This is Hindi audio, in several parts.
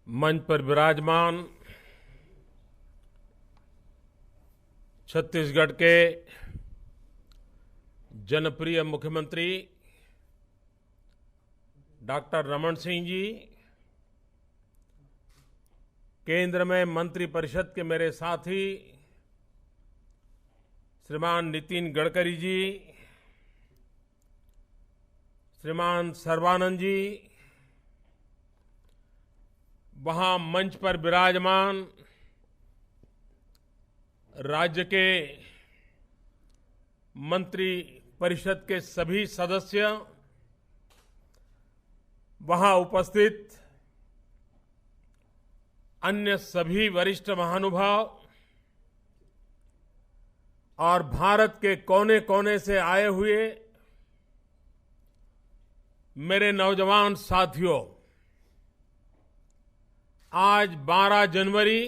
मंच पर विराजमान छत्तीसगढ़ के जनप्रिय मुख्यमंत्री डॉक्टर रमन सिंह जी, केंद्र में मंत्रिपरिषद के मेरे साथी श्रीमान नितिन गडकरी जी, श्रीमान सर्बानंद जी, वहां मंच पर विराजमान राज्य के मंत्री परिषद के सभी सदस्य, वहां उपस्थित अन्य सभी वरिष्ठ महानुभाव और भारत के कोने कोने से आए हुए मेरे नौजवान साथियों, आज 12 जनवरी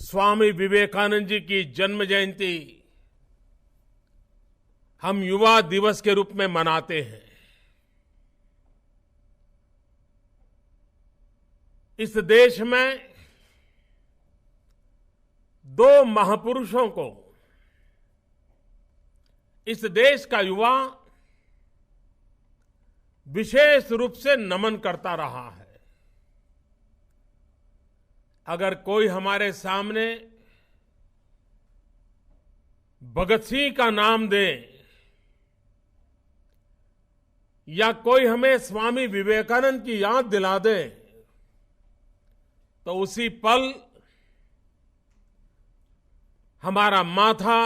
स्वामी विवेकानंद जी की जन्म जयंती हम युवा दिवस के रूप में मनाते हैं। इस देश में दो महापुरुषों को इस देश का युवा विशेष रूप से नमन करता रहा है। अगर कोई हमारे सामने भगत सिंह का नाम दे या कोई हमें स्वामी विवेकानंद की याद दिला दे तो उसी पल हमारा माथा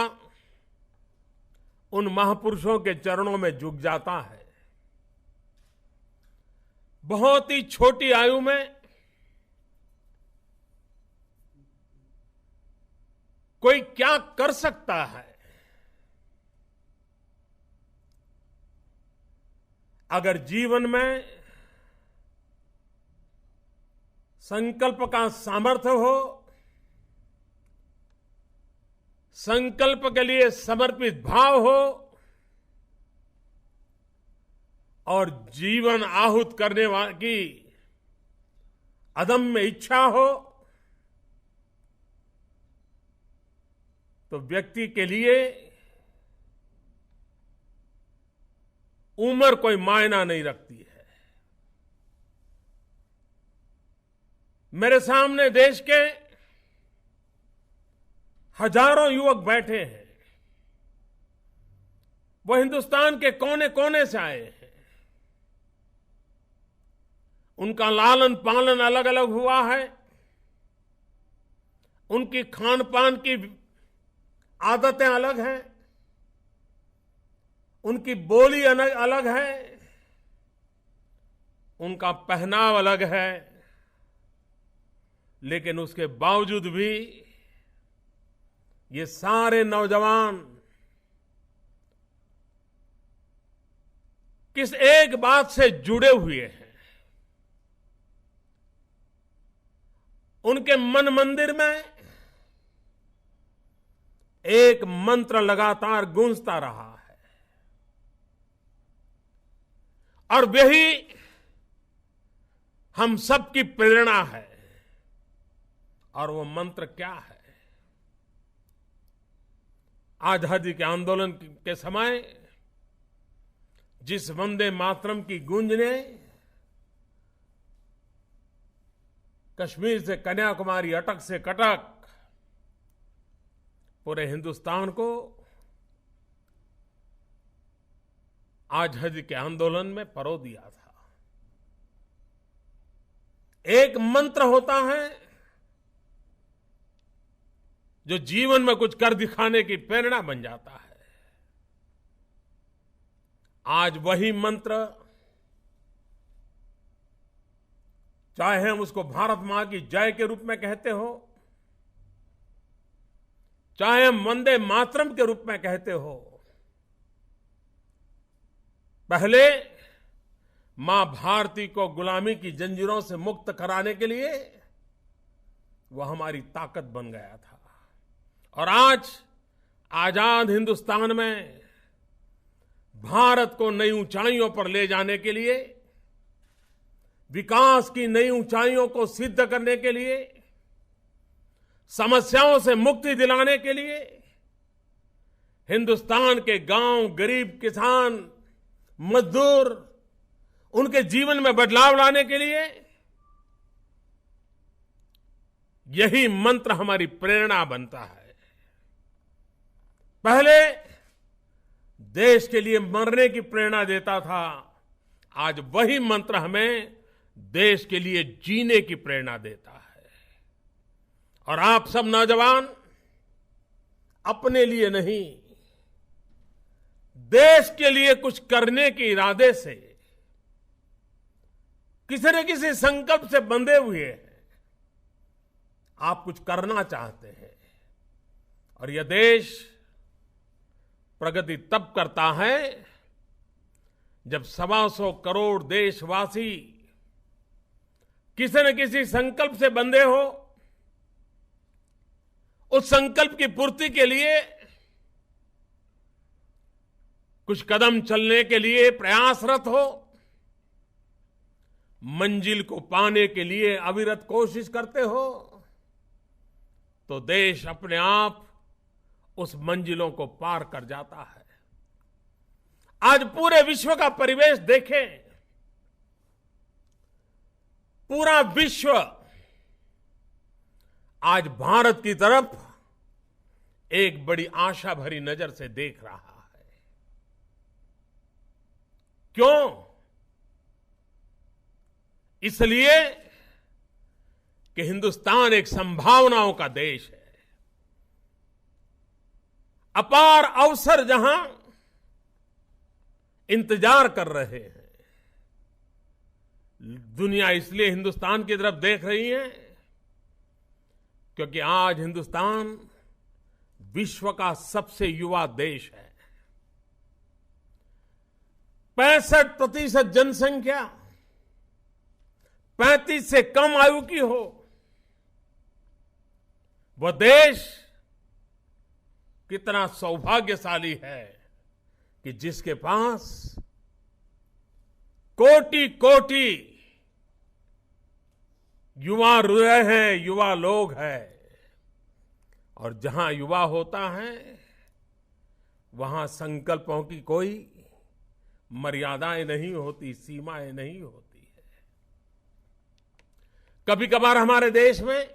उन महापुरुषों के चरणों में झुक जाता है। बहुत ही छोटी आयु में कोई क्या कर सकता है, अगर जीवन में संकल्प का सामर्थ्य हो, संकल्प के लिए समर्पित भाव हो और जीवन आहूत करने की अदम्य इच्छा हो, तो व्यक्ति के लिए उम्र कोई मायना नहीं रखती है। मेरे सामने देश के हजारों युवक बैठे हैं। वो हिंदुस्तान के कोने कोने से आए हैं। उनका लालन पालन अलग अलग हुआ है। उनकी खान पान की आदतें अलग हैं। उनकी बोली अलग है। उनका पहनाव अलग है। लेकिन उसके बावजूद भी ये सारे नौजवान किस एक बात से जुड़े हुए हैं। उनके मन मंदिर में एक मंत्र लगातार गूंजता रहा है और वही हम सबकी प्रेरणा है। और वो मंत्र क्या है? आजादी के आंदोलन के समय जिस वंदे मातरम की गूंज ने कश्मीर से कन्याकुमारी, अटक से कटक पूरे हिंदुस्तान को आजादी के आंदोलन में परो दिया था। एक मंत्र होता है जो जीवन में कुछ कर दिखाने की प्रेरणा बन जाता है। आज वही मंत्र, चाहे हम उसको भारत मां की जय के रूप में कहते हो, चाहे हम वंदे मातरम के रूप में कहते हो, पहले मां भारती को गुलामी की जंजीरों से मुक्त कराने के लिए वो हमारी ताकत बन गया था। और आज आजाद हिंदुस्तान में भारत को नई ऊंचाइयों पर ले जाने के लिए विकास की नई ऊंचाइयों को सिद्ध करने के लिए, समस्याओं से मुक्ति दिलाने के लिए, हिंदुस्तान के गांव, गरीब किसान, मजदूर, उनके जीवन में बदलाव लाने के लिए यही मंत्र हमारी प्रेरणा बनता है। पहले देश के लिए मरने की प्रेरणा देता था, आज वही मंत्र हमें देश के लिए जीने की प्रेरणा देता है। और आप सब नौजवान अपने लिए नहीं, देश के लिए कुछ करने के इरादे से, किसी न किसी संकल्प से बंधे हुए हैं। आप कुछ करना चाहते हैं और यह देश प्रगति तब करता है जब 125 करोड़ देशवासी किसी न किसी संकल्प से बंधे हो, उस संकल्प की पूर्ति के लिए कुछ कदम चलने के लिए प्रयासरत हो, मंजिल को पाने के लिए अविरत कोशिश करते हो, तो देश अपने आप उस मंजिलों को पार कर जाता है। आज पूरे विश्व का परिवेश देखें, पूरा विश्व आज भारत की तरफ एक बड़ी आशा भरी नजर से देख रहा है। क्यों? इसलिए कि हिंदुस्तान एक संभावनाओं का देश है। अपार अवसर जहां इंतजार कर रहे हैं, दुनिया इसलिए हिंदुस्तान की तरफ देख रही है क्योंकि आज हिंदुस्तान विश्व का सबसे युवा देश है। 65% जनसंख्या 35 से कम आयु की हो, वह देश कितना सौभाग्यशाली है कि जिसके पास कोटि कोटि युवा हृदय हैं, युवा लोग हैं। और जहां युवा होता है वहां संकल्पों की कोई मर्यादाएं नहीं होती, सीमाएं नहीं होती है। कभी कभार हमारे देश में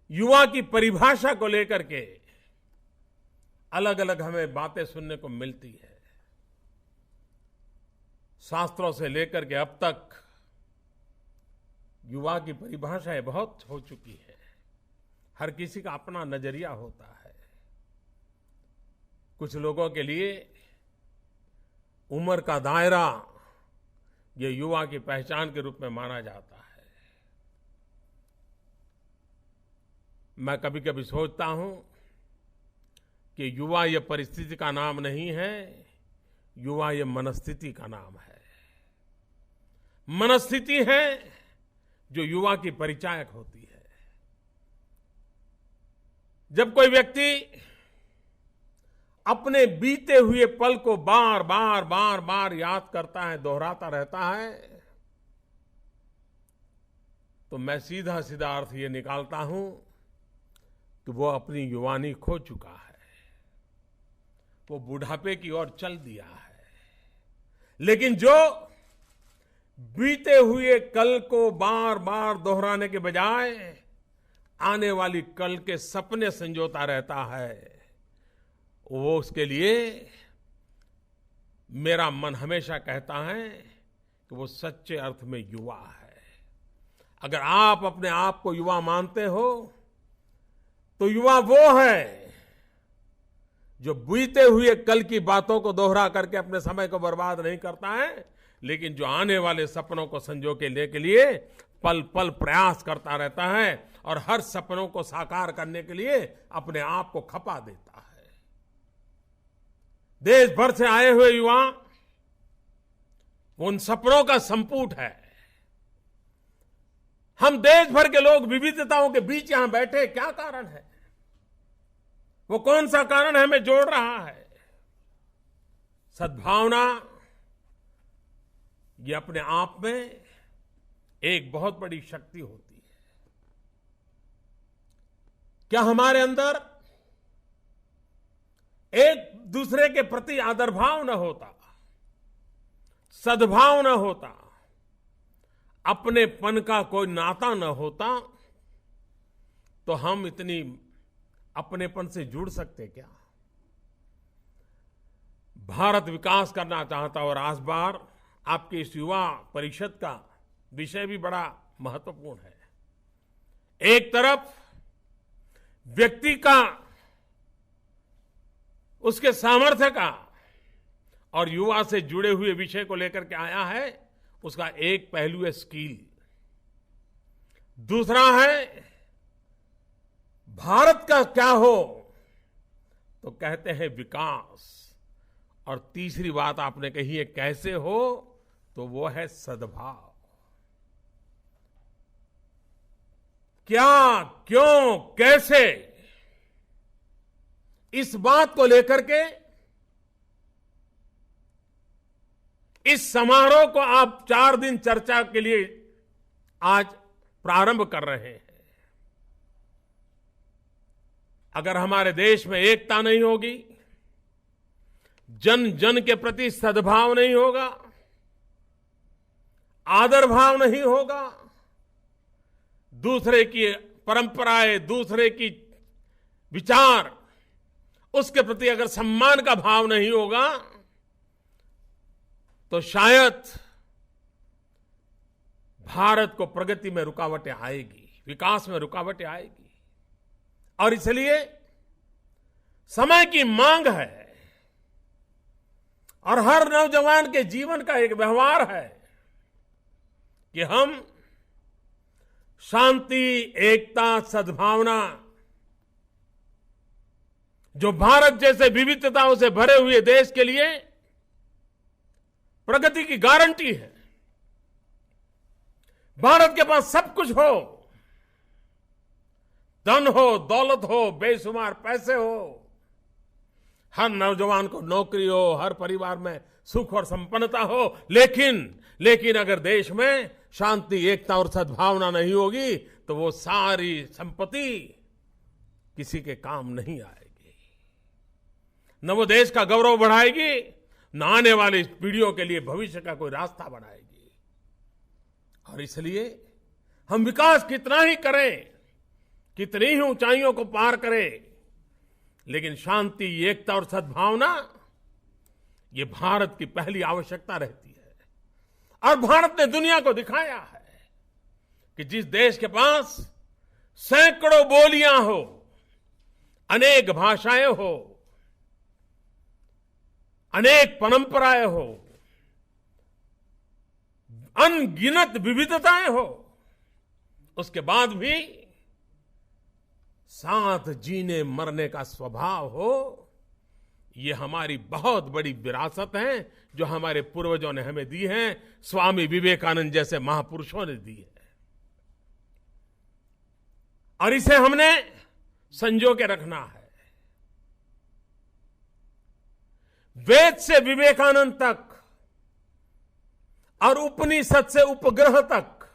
युवा की परिभाषा को लेकर के अलग अलग हमें बातें सुनने को मिलती है। शास्त्रों से लेकर के अब तक युवा की परिभाषाएं बहुत हो चुकी है। हर किसी का अपना नजरिया होता है। कुछ लोगों के लिए उम्र का दायरा ये युवा की पहचान के रूप में माना जाता है। मैं कभी कभी सोचता हूं कि युवा ये परिस्थिति का नाम नहीं है, युवा ये मनस्थिति का नाम है। मनस्थिति है जो युवा की परिचायक होती है। जब कोई व्यक्ति अपने बीते हुए पल को बार बार याद करता है, दोहराता रहता है, तो मैं सीधा सीधा अर्थ ये निकालता हूं कि वो अपनी युवानी खो चुका है, वो बुढ़ापे की ओर चल दिया है। लेकिन जो बीते हुए कल को बार बार दोहराने के बजाय आने वाली कल के सपने संजोता रहता है, वो उसके लिए मेरा मन हमेशा कहता है कि वो सच्चे अर्थ में युवा है। अगर आप अपने आप को युवा मानते हो तो युवा वो है जो बीते हुए कल की बातों को दोहरा करके अपने समय को बर्बाद नहीं करता है, लेकिन जो आने वाले सपनों को संजो के लिए पल पल प्रयास करता रहता है और हर सपनों को साकार करने के लिए अपने आप को खपा देता है। देश भर से आए हुए युवा उन सपनों का संपुट है। हम देश भर के लोग विविधताओं के बीच यहां बैठे, क्या कारण है? वो कौन सा कारण हमें जोड़ रहा है? सद्भावना, ये अपने आप में एक बहुत बड़ी शक्ति होती है। क्या हमारे अंदर एक दूसरे के प्रति आदर भाव न होता, सद्भाव न होता, अपनेपन का कोई नाता न होता, तो हम इतनी अपनेपन से जुड़ सकते क्या? भारत विकास करना चाहता और आज बार आपके इस युवा परिषद का विषय भी बड़ा महत्वपूर्ण है। एक तरफ व्यक्ति का, उसके सामर्थ्य का और युवा से जुड़े हुए विषय को लेकर के आया है, उसका एक पहलू है स्किल, दूसरा है भारत का क्या हो तो कहते हैं विकास, और तीसरी बात आपने कही है कैसे हो तो वो है सद्भाव। क्या, क्यों, कैसे, इस बात को लेकर के इस समारोह को आप 4 दिन चर्चा के लिए आज प्रारंभ कर रहे हैं। अगर हमारे देश में एकता नहीं होगी, जन जन के प्रति सद्भाव नहीं होगा, आदर भाव नहीं होगा, दूसरे की परंपराएं, दूसरे की विचार, उसके प्रति अगर सम्मान का भाव नहीं होगा, तो शायद भारत को प्रगति में रुकावटें आएगी, विकास में रुकावटें आएगी। और इसलिए समय की मांग है और हर नौजवान के जीवन का एक व्यवहार है कि हम शांति, एकता, सद्भावना, जो भारत जैसे विविधताओं से भरे हुए देश के लिए प्रगति की गारंटी है। भारत के पास सब कुछ हो, धन हो, दौलत हो, बेशुमार पैसे हो, हर नौजवान को नौकरी हो, हर परिवार में सुख और संपन्नता हो, लेकिन अगर देश में शांति, एकता और सद्भावना नहीं होगी तो वो सारी संपत्ति किसी के काम नहीं आएगी, न वो देश का गौरव बढ़ाएगी, न आने वाली पीढ़ियों के लिए भविष्य का कोई रास्ता बनाएगी। और इसलिए हम विकास कितना ही करें, कितनी ही ऊंचाइयों को पार करें, लेकिन शांति, एकता और सद्भावना ये भारत की पहली आवश्यकता रहती है। और भारत ने दुनिया को दिखाया है कि जिस देश के पास सैकड़ों बोलियां हो, अनेक भाषाएं हो, अनेक परंपराएं हो, अनगिनत विविधताएं हो, उसके बाद भी साथ जीने मरने का स्वभाव हो, ये हमारी बहुत बड़ी विरासत है जो हमारे पूर्वजों ने हमें दी है, स्वामी विवेकानंद जैसे महापुरुषों ने दी है। और इसे हमने संजो के रखना है। वेद से विवेकानंद तक और उपनिषद से उपग्रह तक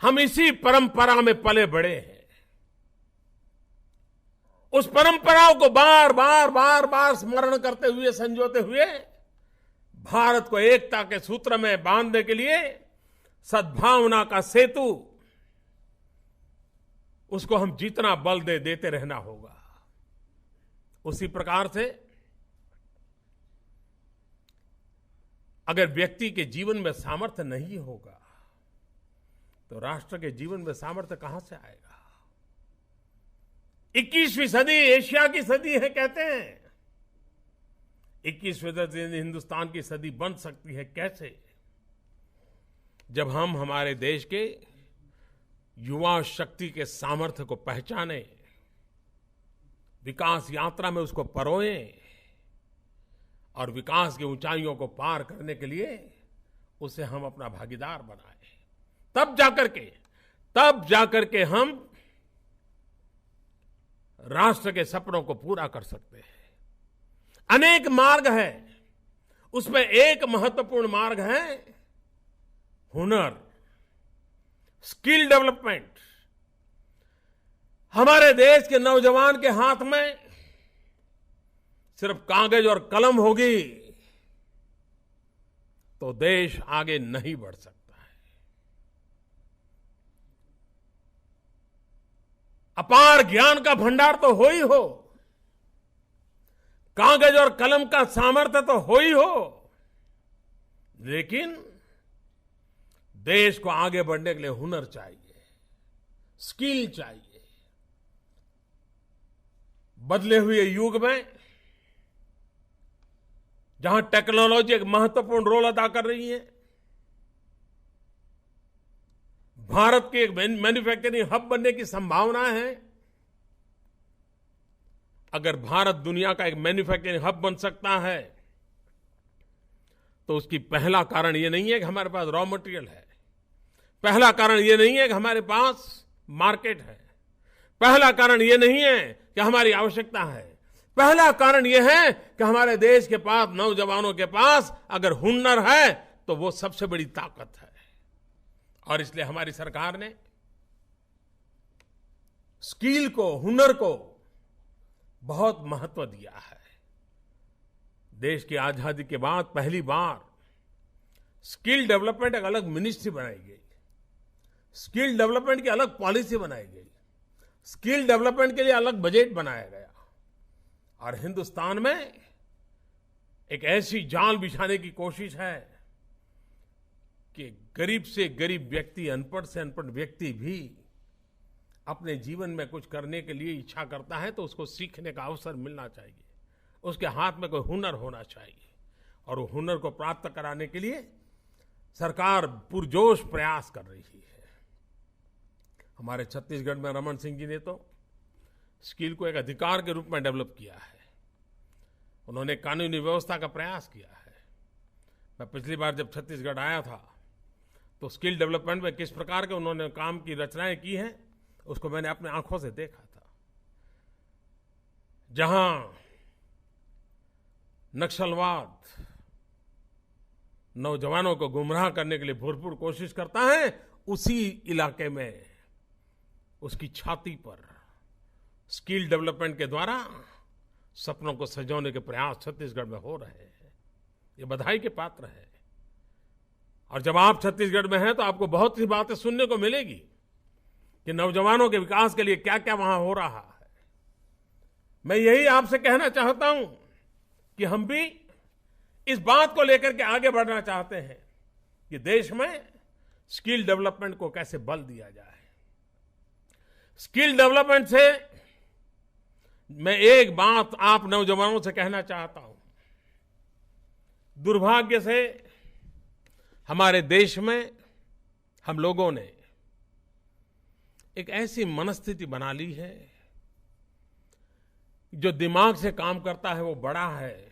हम इसी परंपरा में पले बड़े हैं। उस परंपराओं को बार बार स्मरण करते हुए, संजोते हुए भारत को एकता के सूत्र में बांधने के लिए सद्भावना का सेतु, उसको हम जितना बल देते रहना होगा। उसी प्रकार से अगर व्यक्ति के जीवन में सामर्थ्य नहीं होगा तो राष्ट्र के जीवन में सामर्थ्य कहां से आएगा? 21वीं सदी एशिया की सदी है कहते हैं। 21वीं सदी हिंदुस्तान की सदी बन सकती है कैसे? जब हम हमारे देश के युवा शक्ति के सामर्थ्य को पहचाने, विकास यात्रा में उसको परोएं और विकास की ऊंचाइयों को पार करने के लिए उसे हम अपना भागीदार बनाएं, तब जाकर के हम राष्ट्र के सपनों को पूरा कर सकते हैं। अनेक मार्ग हैं, उसमें एक महत्वपूर्ण मार्ग है हुनर, स्किल डेवलपमेंट। हमारे देश के नौजवान के हाथ में सिर्फ कागज और कलम होगी तो देश आगे नहीं बढ़ सकता है। अपार ज्ञान का भंडार तो हो ही हो, कागज और कलम का सामर्थ्य तो हो ही हो, लेकिन देश को आगे बढ़ने के लिए हुनर चाहिए, स्किल चाहिए। बदले हुए युग में जहां टेक्नोलॉजी एक महत्वपूर्ण रोल अदा कर रही है, भारत की एक मैन्युफैक्चरिंग हब बनने की संभावना है। अगर भारत दुनिया का एक मैन्युफैक्चरिंग हब बन सकता है तो उसकी पहला कारण यह नहीं है कि हमारे पास रॉ मटेरियल है, पहला कारण यह नहीं है कि हमारे पास मार्केट है, पहला कारण यह नहीं है कि हमारी आवश्यकता है, पहला कारण यह है कि हमारे देश के पास, नौजवानों के पास अगर हुनर है तो वो सबसे बड़ी ताकत है। और इसलिए हमारी सरकार ने स्किल को, हुनर को बहुत महत्व दिया है। देश की आजादी के बाद पहली बार स्किल डेवलपमेंट एक अलग मिनिस्ट्री बनाई गई, स्किल डेवलपमेंट की अलग पॉलिसी बनाई गई, स्किल डेवलपमेंट के लिए अलग बजट बनाया गया और हिंदुस्तान में एक ऐसी जाल बिछाने की कोशिश है कि गरीब से गरीब व्यक्ति, अनपढ़ से अनपढ़ व्यक्ति भी अपने जीवन में कुछ करने के लिए इच्छा करता है तो उसको सीखने का अवसर मिलना चाहिए, उसके हाथ में कोई हुनर होना चाहिए। और वो हुनर को प्राप्त कराने के लिए सरकार पुरजोश प्रयास कर रही है। हमारे छत्तीसगढ़ में रमन सिंह जी ने तो स्किल को एक अधिकार के रूप में डेवलप किया है। उन्होंने कानूनी व्यवस्था का प्रयास किया है। मैं पिछली बार जब छत्तीसगढ़ आया था तो स्किल डेवलपमेंट में किस प्रकार के उन्होंने काम की रचनाएं की हैं उसको मैंने अपने आंखों से देखा था। जहां नक्सलवाद नौजवानों को गुमराह करने के लिए भरपूर कोशिश करता है, उसी इलाके में उसकी छाती पर स्किल डेवलपमेंट के द्वारा सपनों को सजोने के प्रयास छत्तीसगढ़ में हो रहे हैं। ये बधाई के पात्र है। और जब आप छत्तीसगढ़ में हैं तो आपको बहुत सी बातें सुनने को मिलेगी कि नौजवानों के विकास के लिए क्या क्या वहां हो रहा है। मैं यही आपसे कहना चाहता हूं कि हम भी इस बात को लेकर के आगे बढ़ना चाहते हैं कि देश में स्किल डेवलपमेंट को कैसे बल दिया जाए। स्किल डेवलपमेंट से मैं एक बात आप नौजवानों से कहना चाहता हूं। दुर्भाग्य से हमारे देश में हम लोगों ने एक ऐसी मनस्थिति बना ली है, जो दिमाग से काम करता है वो बड़ा है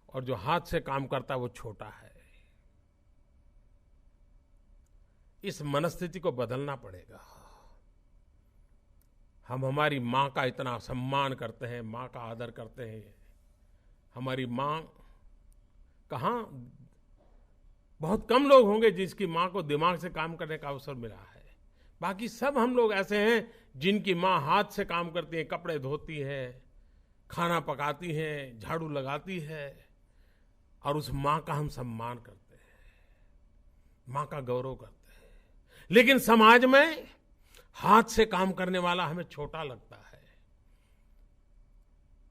और जो हाथ से काम करता है वो छोटा है। इस मनस्थिति को बदलना पड़ेगा। हम हमारी मां का इतना सम्मान करते हैं, मां का आदर करते हैं। हमारी मां कहां, बहुत कम लोग होंगे जिसकी मां को दिमाग से काम करने का अवसर मिला है। बाकी सब हम लोग ऐसे हैं जिनकी मां हाथ से काम करती है, कपड़े धोती है, खाना पकाती है, झाड़ू लगाती है और उस मां का हम सम्मान करते हैं, मां का गौरव करते हैं। लेकिन समाज में हाथ से काम करने वाला हमें छोटा लगता है।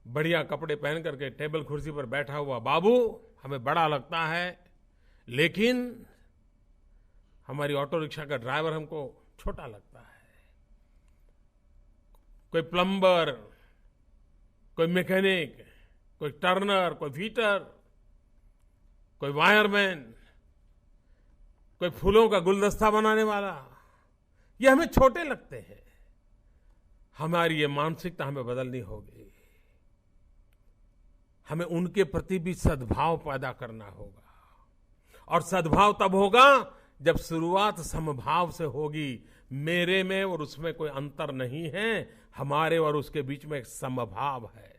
बढ़िया कपड़े पहन करके टेबल कुर्सी पर बैठा हुआ बाबू हमें बड़ा लगता है, लेकिन हमारी ऑटो रिक्शा का ड्राइवर हमको छोटा लगता है। कोई प्लम्बर, कोई मैकेनिक, कोई टर्नर, कोई फीटर, कोई वायरमैन, कोई फूलों का गुलदस्ता बनाने वाला, ये हमें छोटे लगते हैं। हमारी ये मानसिकता हमें बदलनी होगी। हमें उनके प्रति भी सद्भाव पैदा करना होगा और सद्भाव तब होगा जब शुरुआत समभाव से होगी। मेरे में और उसमें कोई अंतर नहीं है, हमारे और उसके बीच में एक समभाव है।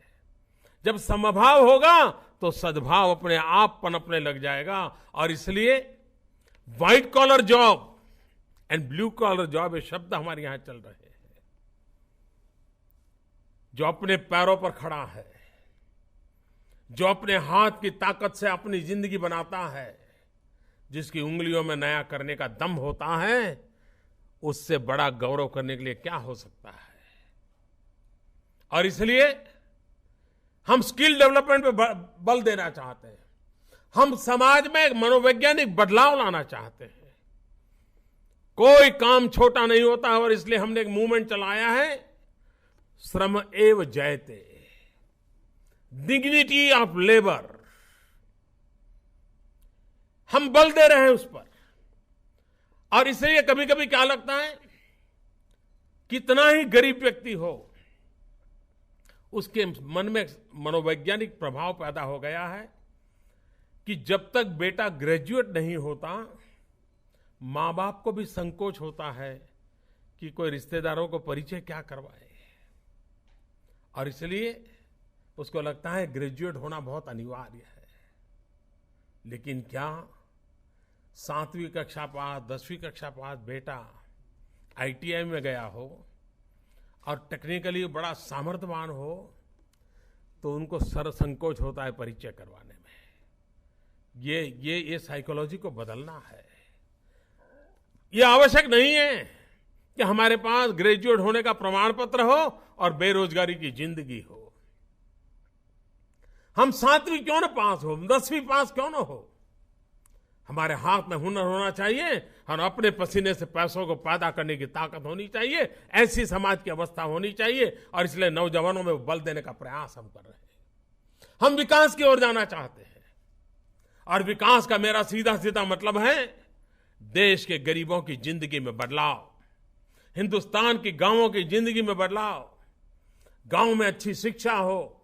जब समभाव होगा तो सद्भाव अपने आप पनपने लग जाएगा। और इसलिए white collar job and blue collar job, ये शब्द हमारे यहां चल रहे हैं। जो अपने पैरों पर खड़ा है, जो अपने हाथ की ताकत से अपनी जिंदगी बनाता है, जिसकी उंगलियों में नया करने का दम होता है, उससे बड़ा गौरव करने के लिए क्या हो सकता है। और इसलिए हम स्किल डेवलपमेंट पे बल देना चाहते हैं। हम समाज में एक मनोवैज्ञानिक बदलाव लाना चाहते हैं। कोई काम छोटा नहीं होता है और इसलिए हमने एक मूवमेंट चलाया है, श्रम एव जयते, डिग्निटी ऑफ लेबर। हम बल दे रहे हैं उस पर। और इसलिए कभी कभी क्या लगता है, कितना ही गरीब व्यक्ति हो, उसके मन में मनोवैज्ञानिक प्रभाव पैदा हो गया है कि जब तक बेटा ग्रेजुएट नहीं होता, मां बाप को भी संकोच होता है कि कोई रिश्तेदारों को परिचय क्या करवाए। और इसलिए उसको लगता है ग्रेजुएट होना बहुत अनिवार्य है। लेकिन क्या 7वीं कक्षा पास, 10वीं कक्षा पास बेटा आईटीआई में गया हो और टेक्निकली बड़ा सामर्थ्यवान हो, तो उनको संकोच होता है परिचय करवाने में। ये साइकोलॉजी को बदलना है। ये आवश्यक नहीं है कि हमारे पास ग्रेजुएट होने का प्रमाण पत्र हो और बेरोजगारी की जिंदगी हो। हम 7वीं क्यों ना पास हो, 10वीं पास क्यों ना हो, हमारे हाथ में हुनर होना चाहिए और अपने पसीने से पैसों को पैदा करने की ताकत होनी चाहिए। ऐसी समाज की अवस्था होनी चाहिए। और इसलिए नौजवानों में बल देने का प्रयास हम कर रहे हैं। हम विकास की ओर जाना चाहते हैं। और विकास का मेरा सीधा सीधा मतलब है देश के गरीबों की जिंदगी में बदलाव, हिंदुस्तान की गांवों की जिंदगी में बदलाव। गांव में अच्छी शिक्षा हो,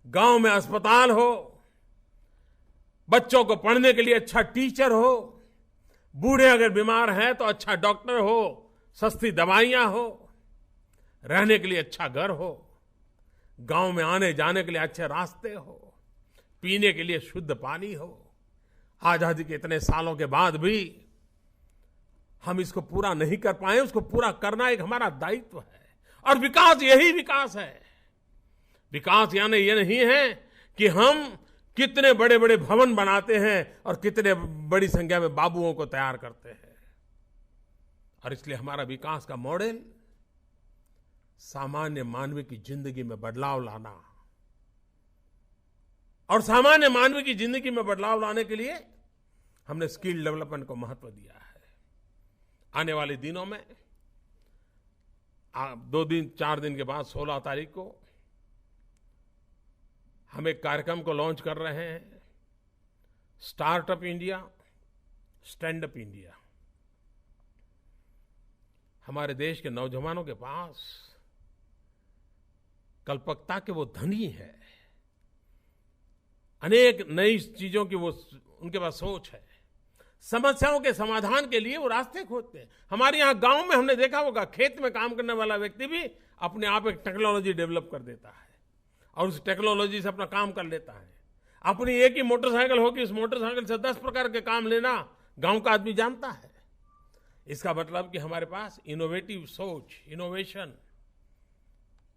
गांव में अस्पताल हो, बच्चों को पढ़ने के लिए अच्छा टीचर हो, बूढ़े अगर बीमार हैं तो अच्छा डॉक्टर हो, सस्ती दवाइयां हो, रहने के लिए अच्छा घर हो, गांव में आने जाने के लिए अच्छे रास्ते हो, पीने के लिए शुद्ध पानी हो। आजादी के इतने सालों के बाद भी हम इसको पूरा नहीं कर पाए। उसको पूरा करना एक हमारा दायित्व है। और विकास यही विकास है। विकास यानी ये नहीं है कि हम कितने बड़े बड़े भवन बनाते हैं और कितने बड़ी संख्या में बाबुओं को तैयार करते हैं। और इसलिए हमारा विकास का मॉडल सामान्य मानव की जिंदगी में बदलाव लाना। और सामान्य मानव की जिंदगी में बदलाव लाने के लिए हमने स्किल डेवलपमेंट को महत्व दिया है। आने वाले दिनों में 4 दिन के बाद 16 तारीख को हम एक कार्यक्रम को लॉन्च कर रहे हैं, startup India, stand up India. हमारे देश के नौजवानों के पास कल्पकता के वो धनी है, अनेक नई चीजों की वो उनके पास सोच है, समस्याओं के समाधान के लिए वो रास्ते खोजते हैं। हमारे यहाँ गांव में हमने देखा होगा, खेत में काम करने वाला व्यक्ति भी अपने आप एक टेक्नोलॉजी डेवलप कर देता है और उस टेक्नोलॉजी से अपना काम कर लेता है। अपनी एक ही मोटरसाइकिल होगी, उस मोटरसाइकिल से 10 प्रकार के काम लेना गांव का आदमी जानता है। इसका मतलब कि हमारे पास इनोवेटिव सोच, इनोवेशन,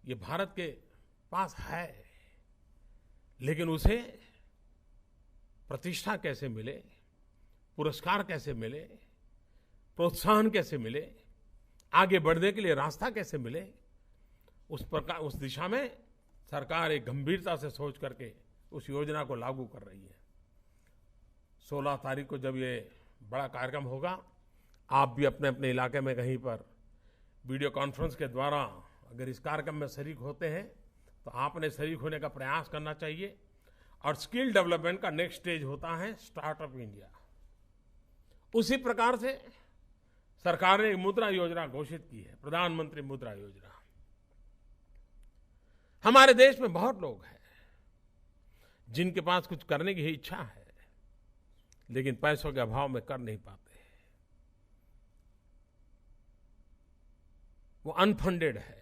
ये भारत के पास है। लेकिन उसे प्रतिष्ठा कैसे मिले, पुरस्कार कैसे मिले, प्रोत्साहन कैसे मिले, आगे बढ़ने के लिए रास्ता कैसे मिले, उस दिशा में सरकार एक गंभीरता से सोच करके उस योजना को लागू कर रही है। 16 तारीख को जब ये बड़ा कार्यक्रम होगा, आप भी अपने अपने इलाके में कहीं पर वीडियो कॉन्फ्रेंस के द्वारा अगर इस कार्यक्रम में शरीक होते हैं तो आपने शरीक होने का प्रयास करना चाहिए। और स्किल डेवलपमेंट का नेक्स्ट स्टेज होता है स्टार्टअप इंडिया। उसी प्रकार से सरकार ने एक मुद्रा योजना घोषित की है, प्रधानमंत्री मुद्रा योजना। हमारे देश में बहुत लोग हैं जिनके पास कुछ करने की इच्छा है, लेकिन पैसों के अभाव में कर नहीं पाते। वो अनफंडेड है,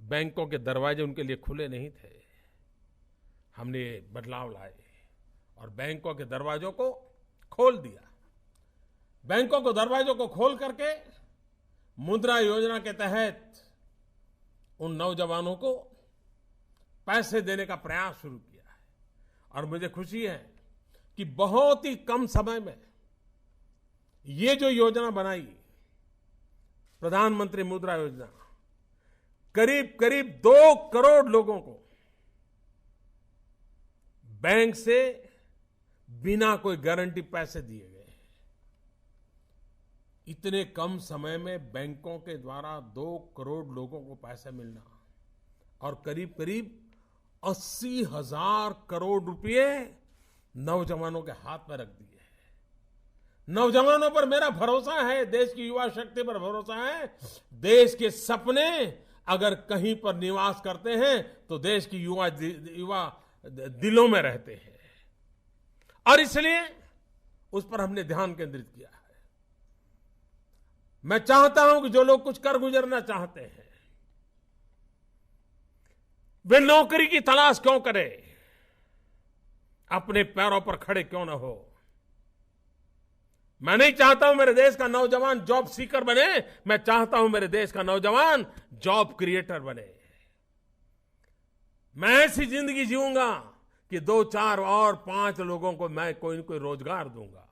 बैंकों के दरवाजे उनके लिए खुले नहीं थे। हमने बदलाव लाए और बैंकों के दरवाजों को खोल दिया। बैंकों को दरवाजों को खोल करके मुद्रा योजना के तहत उन नौजवानों को पैसे देने का प्रयास शुरू किया है। और मुझे खुशी है कि बहुत ही कम समय में ये जो योजना बनाई, प्रधानमंत्री मुद्रा योजना, करीब करीब 2 करोड़ लोगों को बैंक से बिना कोई गारंटी पैसे दिए गए। इतने कम समय में बैंकों के द्वारा 2 करोड़ लोगों को पैसे मिलना और करीब करीब 80,000 करोड़ रुपए नौजवानों के हाथ में रख दिए। नौजवानों पर मेरा भरोसा है, देश की युवा शक्ति पर भरोसा है। देश के सपने अगर कहीं पर निवास करते हैं तो देश की युवा दिलों में रहते हैं और इसलिए उस पर हमने ध्यान केंद्रित किया है। मैं चाहता हूं कि जो लोग कुछ कर गुजरना चाहते हैं वे नौकरी की तलाश क्यों करें, अपने पैरों पर खड़े क्यों न हो। मैं नहीं चाहता हूं मेरे देश का नौजवान जॉब सीकर बने, मैं चाहता हूं मेरे देश का नौजवान जॉब क्रिएटर बने। मैं ऐसी जिंदगी जीऊंगा कि 2, 4 और 5 लोगों को मैं कोई न कोई रोजगार दूंगा।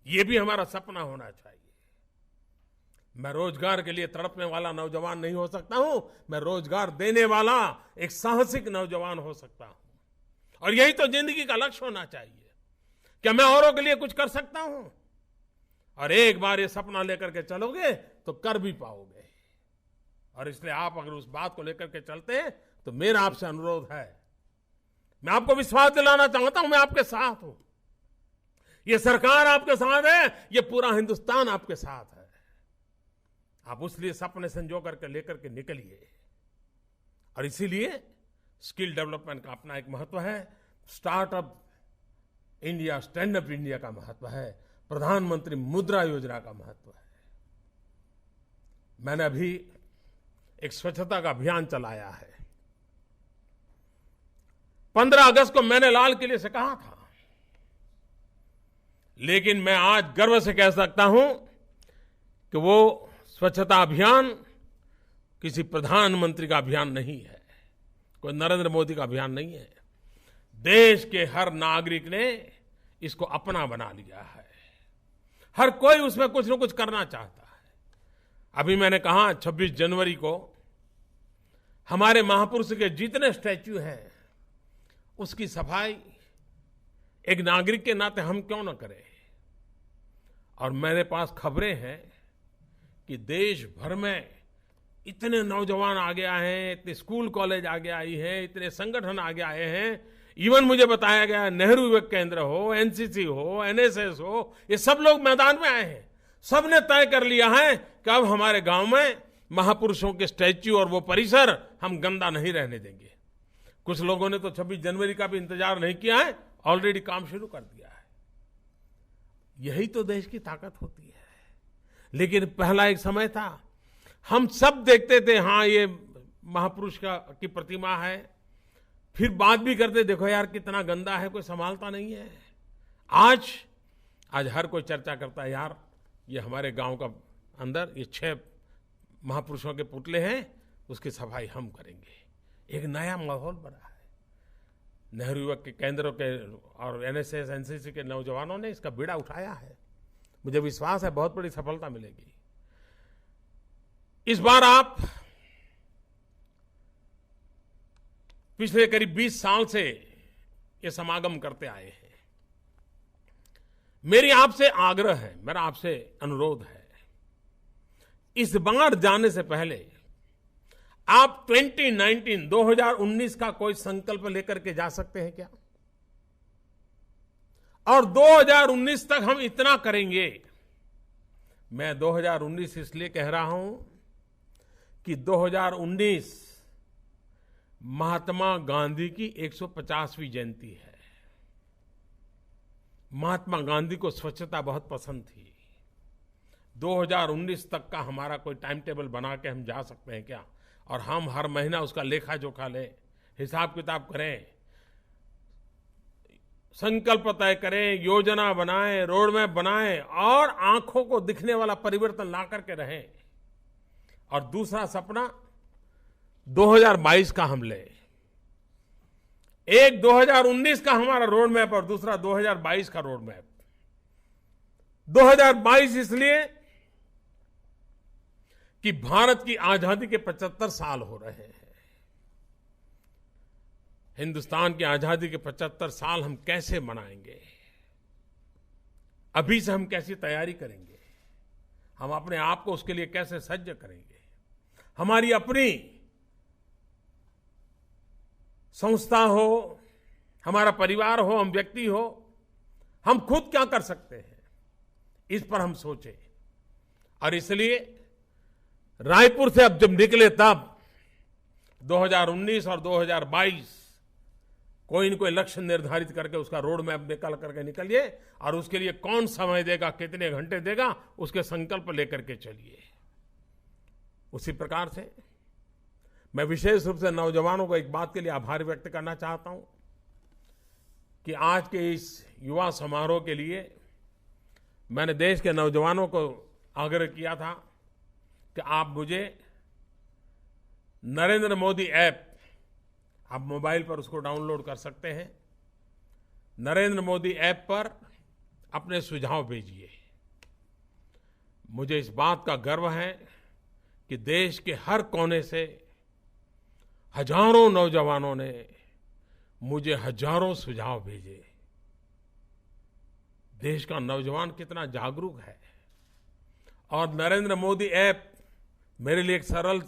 ये भी हमारा सपना होना चाहिए। मैं रोजगार के लिए तड़पने वाला नौजवान नहीं हो सकता हूं, मैं रोजगार देने वाला एक साहसिक नौजवान हो सकता हूं। और यही तो जिंदगी का लक्ष्य होना चाहिए। क्या मैं औरों के लिए कुछ कर सकता हूं? और एक बार ये सपना लेकर के चलोगे तो कर भी पाओगे। और इसलिए आप अगर उस बात को लेकर के चलते हैं तो मेरा आपसे अनुरोध है, मैं आपको विश्वास दिलाना चाहता हूं, मैं आपके साथ हूं। ये सरकार आपके साथ है, ये पूरा हिंदुस्तान आपके साथ है। आप उस लिए सपने संजो करके लेकर के निकलिए। और इसीलिए स्किल डेवलपमेंट का अपना एक महत्व है, startup India, stand up India का महत्व है, प्रधानमंत्री मुद्रा योजना का महत्व है। मैंने अभी एक स्वच्छता का अभियान चलाया है। 15 अगस्त को मैंने लाल किले से कहा था, लेकिन मैं आज गर्व से कह सकता हूं कि वो स्वच्छता अभियान किसी प्रधानमंत्री का अभियान नहीं है, कोई नरेंद्र मोदी का अभियान नहीं है। देश के हर नागरिक ने इसको अपना बना लिया है। हर कोई उसमें कुछ न कुछ करना चाहता है। अभी मैंने कहा 26 जनवरी को हमारे महापुरुष के जितने स्टैच्यू हैं उसकी सफाई एक नागरिक के नाते हम क्यों न करें। और मेरे पास खबरें हैं कि देश भर में इतने नौजवान आगे आए हैं, इतने स्कूल कॉलेज आगे आई हैं, इतने संगठन आगे आए हैं। इवन मुझे बताया गया नेहरू युवा केंद्र हो, एनसीसी हो, एनएसएस हो, ये सब लोग मैदान में आए हैं। सबने तय कर लिया है कि अब हमारे गांव में महापुरुषों के स्टैच्यू और वो परिसर हम गंदा नहीं रहने देंगे। कुछ लोगों ने तो 26 जनवरी का भी इंतजार नहीं किया है, ऑलरेडी काम शुरू कर दिया है। यही तो देश की ताकत होती है। लेकिन पहला एक समय था, हम सब देखते थे हाँ ये महापुरुष की प्रतिमा है, फिर बात भी करते देखो यार कितना गंदा है, कोई संभालता नहीं है। आज हर कोई चर्चा करता है यार ये हमारे गांव का अंदर ये 6 महापुरुषों के पुतले हैं, उसकी सफाई हम करेंगे। एक नया माहौल बना है। नेहरू युवक के केंद्रों के और एनएसएस एनसीसी के नौजवानों ने इसका बीड़ा उठाया है। मुझे विश्वास है बहुत बड़ी सफलता मिलेगी। इस बार आप पिछले करीब 20 साल से ये समागम करते आए हैं। मेरी आपसे आग्रह है, मेरा आपसे अनुरोध है, इस बार जाने से पहले आप 2019 का कोई संकल्प लेकर के जा सकते हैं क्या? और 2019 तक हम इतना करेंगे। मैं 2019 इसलिए कह रहा हूं कि 2019 महात्मा गांधी की 150वीं जयंती है। महात्मा गांधी को स्वच्छता बहुत पसंद थी। 2019 तक का हमारा कोई टाइम टेबल बना के हम जा सकते हैं क्या? और हम हर महीना उसका लेखा जोखा लें हिसाब किताब करें, संकल्प तय करें, योजना बनाएं, रोड मैप बनाएं और आंखों को दिखने वाला परिवर्तन ला करके रहें। और दूसरा सपना 2022 का हम लें। एक 2019 का हमारा रोड मैप और दूसरा 2022 का रोड मैप। 2022 इसलिए कि भारत की आजादी के 75 साल हो रहे हैं। हिंदुस्तान की आजादी के 75 साल हम कैसे मनाएंगे? अभी से हम कैसी तैयारी करेंगे? हम अपने आप को उसके लिए कैसे सज्ज करेंगे? हमारी अपनी संस्था हो, हमारा परिवार हो, हम व्यक्ति हो, हम खुद क्या कर सकते हैं, इस पर हम सोचें। और इसलिए रायपुर से अब जब निकले तब 2019 और 2022 कोई न कोई लक्ष्य निर्धारित करके उसका रोड मैप निकाल करके निकलिए और उसके लिए कौन समय देगा, कितने घंटे देगा, उसके संकल्प लेकर के चलिए। उसी प्रकार से मैं विशेष रूप से नौजवानों को एक बात के लिए आभार व्यक्त करना चाहता हूं कि आज के इस युवा समारोह के लिए मैंने देश के नौजवानों को आग्रह किया था कि आप मुझे नरेंद्र मोदी ऐप, आप मोबाइल पर उसको डाउनलोड कर सकते हैं, नरेंद्र मोदी ऐप पर अपने सुझाव भेजिए। मुझे इस बात का गर्व है कि देश के हर कोने से हजारों नौजवानों ने मुझे हजारों सुझाव भेजे। देश का नौजवान कितना जागरूक है और नरेंद्र मोदी ऐप मेरे लिए एक सरल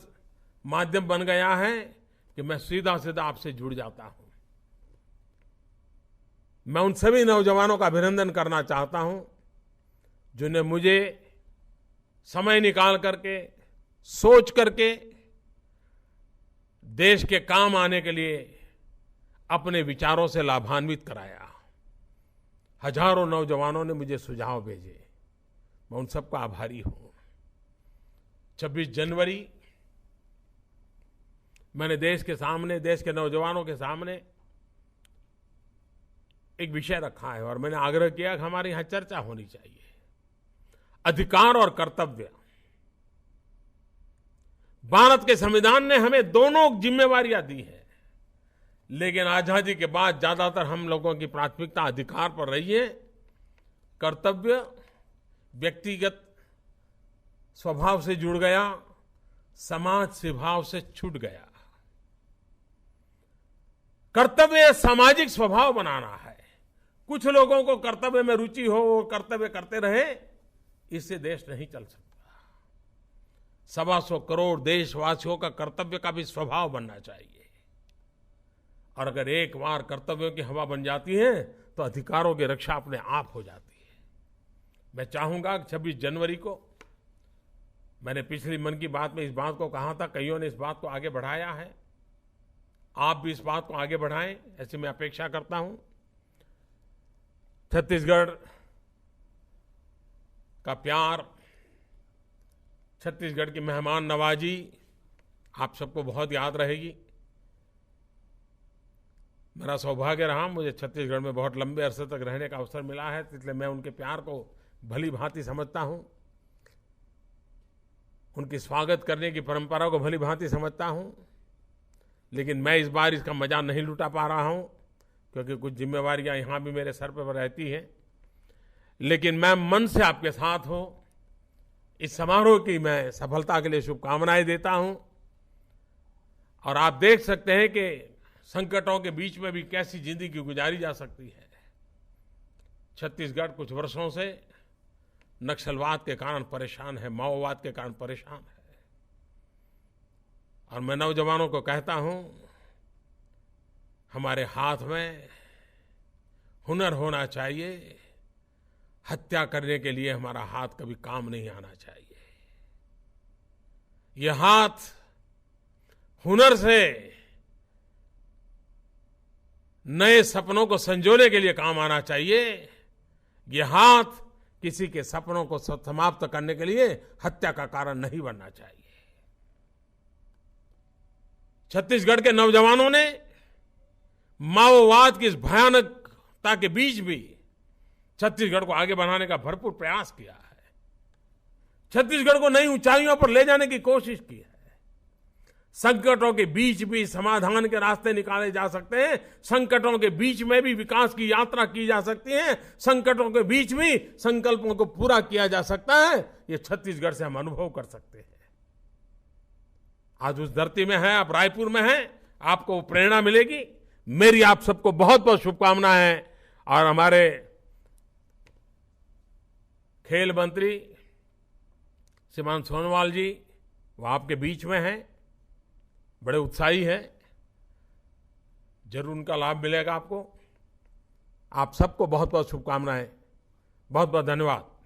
माध्यम बन गया है कि मैं सीधा सीधा आपसे जुड़ जाता हूं। मैं उन सभी नौजवानों का अभिनंदन करना चाहता हूं जिन्हें मुझे समय निकाल करके, सोच करके देश के काम आने के लिए अपने विचारों से लाभान्वित कराया। हजारों नौजवानों ने मुझे सुझाव भेजे, मैं उन सबका आभारी हूं। 26 जनवरी मैंने देश के सामने, देश के नौजवानों के सामने एक विषय रखा है और मैंने आग्रह किया कि हमारे यहां चर्चा होनी चाहिए। अधिकार और कर्तव्य। भारत के संविधान ने हमें दोनों जिम्मेवारियां दी हैं, लेकिन आजादी के बाद ज्यादातर हम लोगों की प्राथमिकता अधिकार पर रही है। कर्तव्य व्यक्तिगत स्वभाव से जुड़ गया, समाज स्वभाव से छूट गया। कर्तव्य सामाजिक स्वभाव बनाना है। कुछ लोगों को कर्तव्य में रुचि हो, वो कर्तव्य करते रहे, इससे देश नहीं चल सकता। 125 करोड़ देशवासियों का कर्तव्य का भी स्वभाव बनना चाहिए। और अगर एक बार कर्तव्यों की हवा बन जाती है तो अधिकारों की रक्षा अपने आप हो जाती है। मैं चाहूंगा कि 26 जनवरी को, मैंने पिछली मन की बात में इस बात को कहा था, कईयों ने इस बात को आगे बढ़ाया है, आप भी इस बात को आगे बढ़ाएं, ऐसी मैं अपेक्षा करता हूं। छत्तीसगढ़ का प्यार, छत्तीसगढ़ की मेहमान नवाजी आप सबको बहुत याद रहेगी। मेरा सौभाग्य रहा, मुझे छत्तीसगढ़ में बहुत लंबे अरसे तक रहने का अवसर मिला है, इसलिए मैं उनके प्यार को भली भांति समझता हूं, उनकी स्वागत करने की परंपरा को भली भांति समझता हूं। लेकिन मैं इस बार इसका मजा नहीं लुटा पा रहा हूं क्योंकि कुछ जिम्मेवारियां यहां भी मेरे सर पर रहती हैं। लेकिन मैं मन से आपके साथ हूं। इस समारोह की मैं सफलता के लिए शुभकामनाएं देता हूं। और आप देख सकते हैं कि संकटों के बीच में भी कैसी जिंदगी गुजारी जा सकती है। छत्तीसगढ़ कुछ वर्षों से नक्सलवाद के कारण परेशान है, माओवाद के कारण परेशान है। और मैं नौजवानों को कहता हूं, हमारे हाथ में हुनर होना चाहिए। हत्या करने के लिए हमारा हाथ कभी काम नहीं आना चाहिए। यह हाथ हुनर से नए सपनों को संजोने के लिए काम आना चाहिए। यह हाथ किसी के सपनों को समाप्त करने के लिए हत्या का कारण नहीं बनना चाहिए। छत्तीसगढ़ के नौजवानों ने माओवाद की इस भयानकता के बीच भी छत्तीसगढ़ को आगे बढ़ाने का भरपूर प्रयास किया है। छत्तीसगढ़ को नई ऊंचाइयों पर ले जाने की कोशिश की है। संकटों के बीच भी समाधान के रास्ते निकाले जा सकते हैं। संकटों के बीच में भी विकास की यात्रा की जा सकती है। संकटों के बीच भी संकल्पों को पूरा किया जा सकता है। ये छत्तीसगढ़ से हम अनुभव कर सकते हैं। आज उस धरती में है, आप रायपुर में हैं, आपको प्रेरणा मिलेगी। मेरी आप सबको बहुत बहुत शुभकामनाएं। और हमारे खेल मंत्री श्रीमान सोनोवाल जी, वो आपके बीच में हैं, बड़े उत्साही हैं। जरूर उनका लाभ मिलेगा आपको। आप सबको बहुत बहुत शुभकामनाएं। बहुत बहुत धन्यवाद।